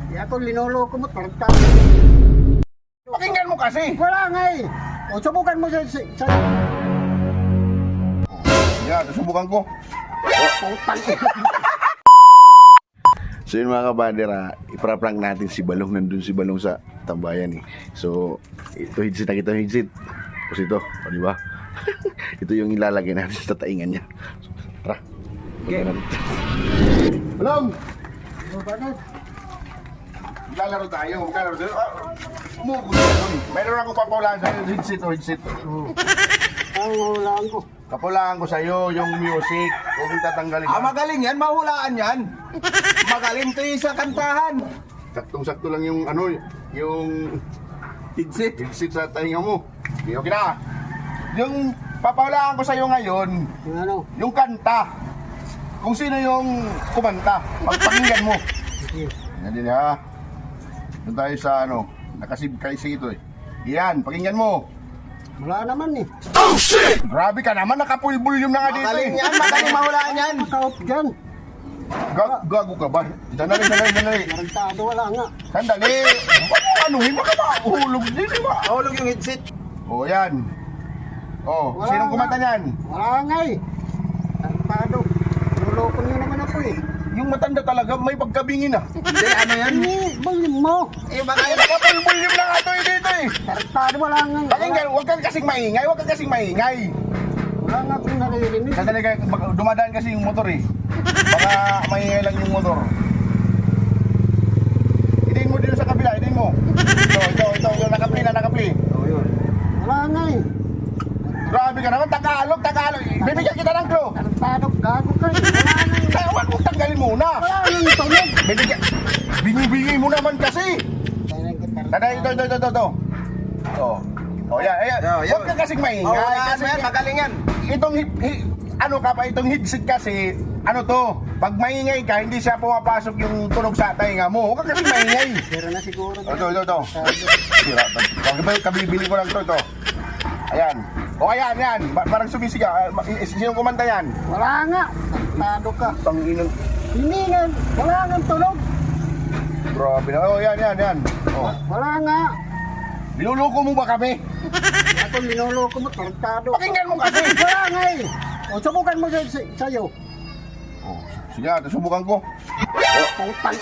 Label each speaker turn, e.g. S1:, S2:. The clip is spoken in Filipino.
S1: Di ako linuloko mo, tarantado.
S2: Pakinggan mo kasi.
S1: Wala nga eh. O, subukan mo sa...
S2: Yan, susubukan ko.
S1: Putang.
S2: So yun mga kabadera, ipra-prank natin si Balong. Nandun si Balong sa tambayan eh. So, ito headset, nakita yung headset. Tapos ito, o diba? Ito yung ilalagay natin sa taingan niya. So, tara. Okay. Balong! Lalaro tayo, maglalaro tayo. Umugot ka doon. Mayroon akong papawalaan sa'yo, headset o headset.
S1: Ang hulaan ko.
S2: Papawalaan ko sa'yo yung music. Huwag mong tatanggalin.
S3: Magaling yan, mahulaan yan. Magaling to yung sa kantahan.
S2: Saktong-sakto lang yung ano, yung
S3: Headset.
S2: headset sa tainga mo. Okay na. Yung papawalaan ko sa'yo ngayon,
S1: Yung ano?
S2: yung kanta. Kung sino yung kumanta. Pagpakinggan mo.
S1: Sige.
S2: Yan din ha. Doon tayo sa ano, nakasib kasi ito eh. Yan, pakinggan mo.
S1: Wala naman eh.
S2: Grabe ka naman, nakapulbulyum na nga dito
S3: Magaling
S2: eh.
S3: yan, magaling mahulaan yan.
S1: Makaot dyan.
S2: Gago ka ba? Sandali.
S1: Tarantado, wala nga.
S2: Sandali. Huwag mo anuhin, baka mahulog din, di ba?
S3: Mahulog yung headset.
S2: O yan. O,
S1: Wala
S2: sinong
S1: nga.
S2: kumanta niyan?
S1: Wala nga eh. Tarantado. Nuloko niyo naman ako eh.
S2: Yung matanda talaga, may pagkabingin ah.
S3: Hindi, ano yan?
S1: Hindi, bulim mo.
S3: Eh, baka
S2: Ay, nakapulbulyum na nga to eh dito eh.
S1: Tarantado, wala nga.
S2: Pakinggan, huwag kang kasing maingay, huwag kang kasing maingay.
S1: Wala nga akong naririnig.
S2: Sandali kayo, dumadaan kasi yung motor eh. Baka maingay lang yung motor. Idiin mo dito sa kabila, idiin mo. Ito, nakapli.
S3: Oh, yun.
S1: Wala nga eh.
S2: Grabe ka naman, Tagalog. Bibigyan kita ng clue.
S1: Tarantado, gago ka eh. Wala nga eh.
S2: Kaya huwag mong tanggalin muna.
S1: Wala nga yung tunog.
S2: Bibigyan, binibigay mo naman kasi. Tanda, ito. Oh, yan.
S3: Oh, yun.
S2: Huwag ka kasing maingay.
S3: Mahulaan
S2: Kasi
S3: mo yan, magaling yan.
S2: itong headset kasi, ano to, pag maingay ka, hindi siya pumapasok yung tunog sa tainga mo. Huwag ka kasing maingay.
S1: Pero na siguro.
S2: Ito. Sira, kabibili ko lang to. Ayan. O ayan. Parang sumisigaw. Sinong kumanta yan?
S1: Wala nga. Tarantado ka.
S2: Tanginang.
S1: Hindi nga. Wala nga tunog.
S2: Grabe na. O yan. O.
S1: Wala nga.
S2: Niluluko mo ba kami?
S1: Ako linuloko mo, tarantado.
S2: Pakinggan mo kasi.
S1: Wala nga eh. O, subukan mo sa'yo.
S2: Oh, sige, subukan ko.
S1: Putang.